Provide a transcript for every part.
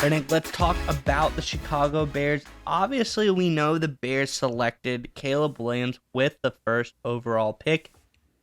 But Nick, let's talk about the Chicago Bears. Obviously, we know the Bears selected Caleb Williams with the first overall pick,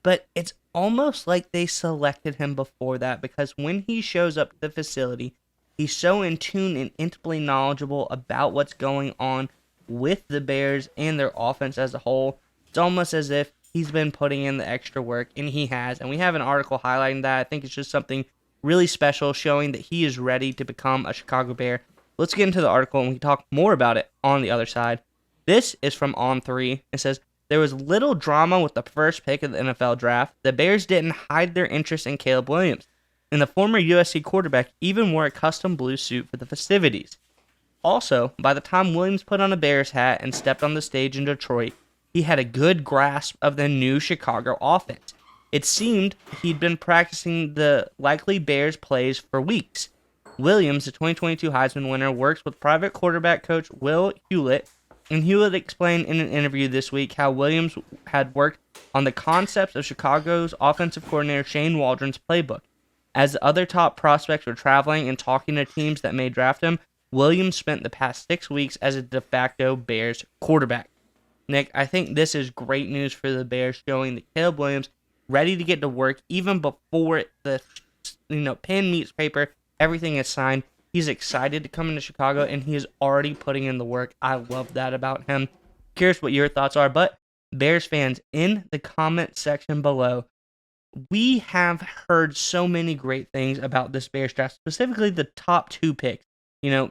but it's almost like they selected him before that because when he shows up to the facility, he's so in tune and intimately knowledgeable about what's going on with the Bears and their offense as a whole. It's almost as if he's been putting in the extra work, and he has. And we have an article highlighting that. I think it's just something really special, showing that he is ready to become a Chicago Bear. Let's get into the article and we can talk more about it on the other side. This is from On3. It says, there was little drama with the first pick of the NFL draft. The Bears didn't hide their interest in Caleb Williams, and the former USC quarterback even wore a custom blue suit for the festivities. Also, by the time Williams put on a Bears hat and stepped on the stage in Detroit, he had a good grasp of the new Chicago offense. It seemed he'd been practicing the likely Bears plays for weeks. Williams, the 2022 Heisman winner, works with private quarterback coach Will Hewlett, and Hewlett explained in an interview this week how Williams had worked on the concepts of Chicago's offensive coordinator Shane Waldron's playbook. As the other top prospects were traveling and talking to teams that may draft him, Williams spent the past 6 weeks as a de facto Bears quarterback. Nick, I think this is great news for the Bears, showing that Caleb Williams ready to get to work even before the pen meets paper, everything is signed. He's excited to come into Chicago, and he is already putting in the work. I love that about him. Curious what your thoughts are, but Bears fans, in the comment section below, we have heard so many great things about this Bears draft, specifically the top 2 picks. Uno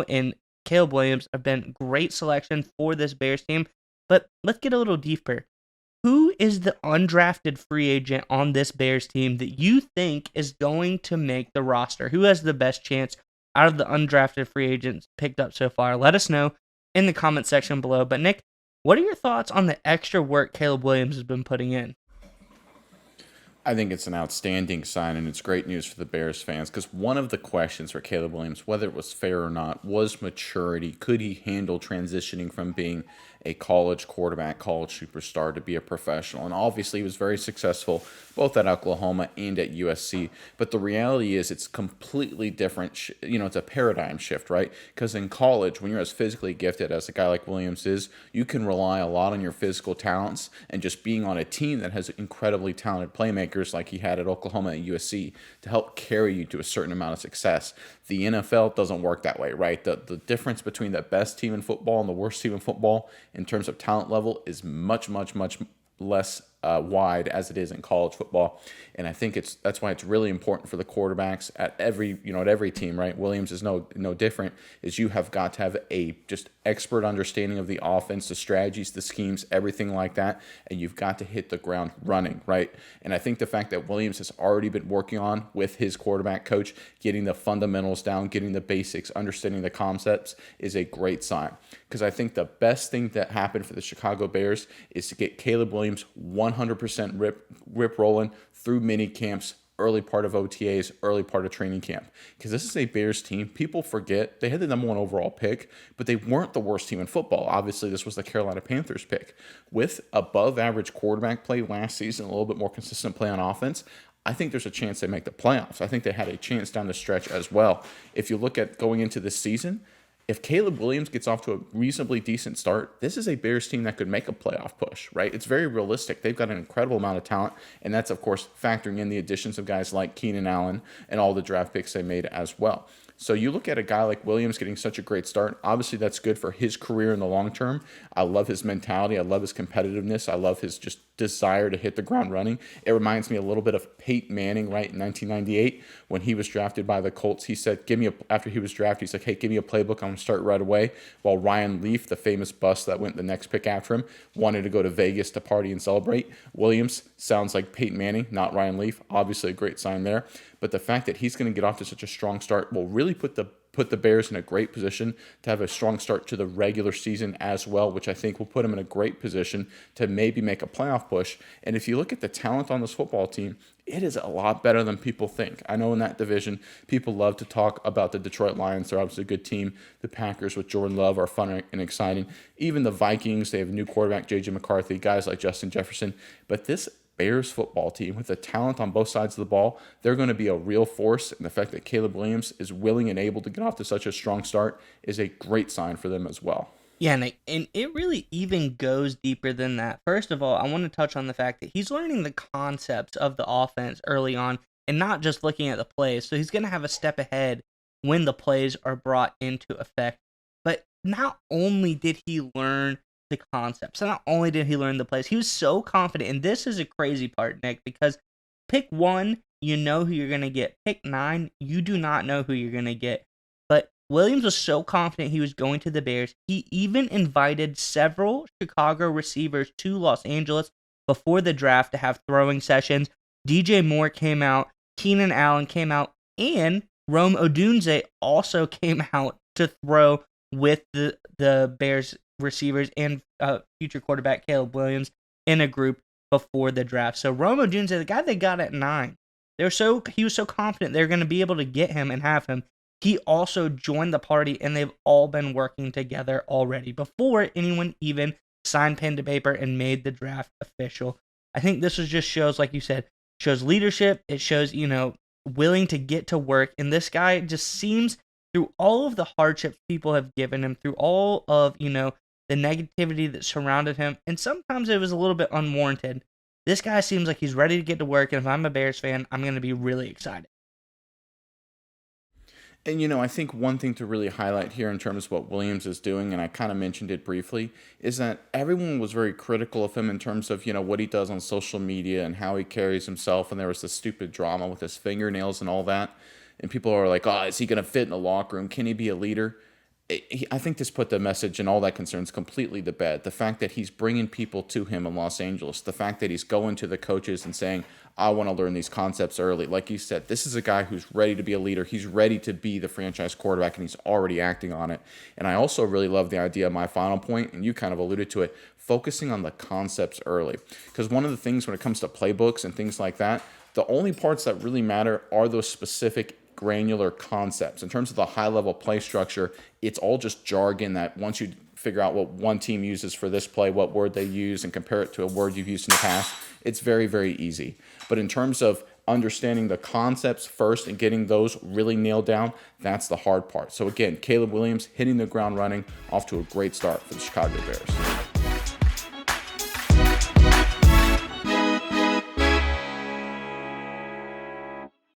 and Caleb Williams have been great selection for this Bears team, but let's get a little deeper. Who is the undrafted free agent on this Bears team that you think is going to make the roster? Who has the best chance out of the undrafted free agents picked up so far? Let us know in the comment section below. But Nick, what are your thoughts on the extra work Caleb Williams has been putting in? I think it's an outstanding sign, and it's great news for the Bears fans because one of the questions for Caleb Williams, whether it was fair or not, was maturity. Could he handle transitioning from being a college quarterback, college superstar to be a professional? And obviously, he was very successful both at Oklahoma and at USC. But the reality is it's completely different. It's a paradigm shift, right? Because in college, when you're as physically gifted as a guy like Williams is, you can rely a lot on your physical talents and just being on a team that has incredibly talented playmakers like he had at Oklahoma and USC to help carry you to a certain amount of success. The NFL doesn't work that way, right? The difference between the best team in football and the worst team in football in terms of talent level is much, much, much less wide as it is in college football. And I think that's why it's really important for the quarterbacks at every team, right? Williams is no different. Is you have got to have a just expert understanding of the offense, the strategies, the schemes, everything like that, and you've got to hit the ground running, right? And I think the fact that Williams has already been working on with his quarterback coach, getting the fundamentals down, getting the basics, understanding the concepts is a great sign. Because I think the best thing that happened for the Chicago Bears is to get Caleb Williams 100% rip rolling through mini camps, early part of OTAs, early part of training camp. Because this is a Bears team. People forget they had the number 1 overall pick, but they weren't the worst team in football. Obviously, this was the Carolina Panthers pick. With above average quarterback play last season, a little bit more consistent play on offense, I think there's a chance they make the playoffs. I think they had a chance down the stretch as well. If you look at going into this season, if Caleb Williams gets off to a reasonably decent start, this is a Bears team that could make a playoff push, right? It's very realistic. They've got an incredible amount of talent, and that's, of course, factoring in the additions of guys like Keenan Allen and all the draft picks they made as well. So you look at a guy like Williams getting such a great start. Obviously, that's good for his career in the long term. I love his mentality. I love his competitiveness. I love his just desire to hit the ground running. It reminds me a little bit of Peyton Manning, right, in 1998 when he was drafted by the Colts. He said, after he was drafted, he's like, hey, give me a playbook. I'm going to start right away. While Ryan Leaf, the famous bust that went the next pick after him, wanted to go to Vegas to party and celebrate. Williams sounds like Peyton Manning, not Ryan Leaf. Obviously, a great sign there. But the fact that he's going to get off to such a strong start will really put the Bears in a great position to have a strong start to the regular season as well, which I think will put them in a great position to maybe make a playoff push. And if you look at the talent on this football team, it is a lot better than people think. I know in that division, people love to talk about the Detroit Lions. They're obviously a good team. The Packers with Jordan Love are fun and exciting. Even the Vikings, they have a new quarterback, J.J. McCarthy, guys like Justin Jefferson. But this Bears football team with the talent on both sides of the ball, they're going to be a real force. And the fact that Caleb Williams is willing and able to get off to such a strong start is a great sign for them as well. Yeah, and it really even goes deeper than that. First of all, I want to touch on the fact that he's learning the concepts of the offense early on and not just looking at the plays. So he's going to have a step ahead when the plays are brought into effect. But not only did he learn the concepts, not only did he learn the plays, he was so confident. And this is a crazy part, Nick, because pick 1, you know who you're going to get. Pick 9, you do not know who you're going to get. But Williams was so confident he was going to the Bears, he even invited several Chicago receivers to Los Angeles before the draft to have throwing sessions. DJ Moore came out, Keenan Allen came out, and Rome Odunze also came out to throw with the Bears receivers and future quarterback Caleb Williams in a group before the draft. So Rome Odunze, the guy they got at 9, he was so confident they're going to be able to get him and have him. He also joined the party, and they've all been working together already before anyone even signed pen to paper and made the draft official. I think this just shows, like you said, shows leadership. It shows, willing to get to work. And this guy just seems, through all of the hardships people have given him, through all of, the negativity that surrounded him, and sometimes it was a little bit unwarranted, this guy seems like he's ready to get to work. And if I'm a Bears fan, I'm going to be really excited. And, I think one thing to really highlight here in terms of what Williams is doing, and I kind of mentioned it briefly, is that everyone was very critical of him in terms of, what he does on social media and how he carries himself. And there was this stupid drama with his fingernails and all that. And people are like, oh, is he going to fit in the locker room? Can he be a leader? I think this put the message and all that concerns completely to bed. The fact that he's bringing people to him in Los Angeles, the fact that he's going to the coaches and saying, I want to learn these concepts early. Like you said, this is a guy who's ready to be a leader. He's ready to be the franchise quarterback, and he's already acting on it. And I also really love the idea of my final point, and you kind of alluded to it, focusing on the concepts early. Because one of the things when it comes to playbooks and things like that, the only parts that really matter are those specific granular concepts. In terms of the high-level play structure, it's all just jargon that once you figure out what one team uses for this play, what word they use, and compare it to a word you've used in the past, it's very, very easy. But in terms of understanding the concepts first and getting those really nailed down, that's the hard part. So again, Caleb Williams hitting the ground running, off to a great start for the Chicago Bears.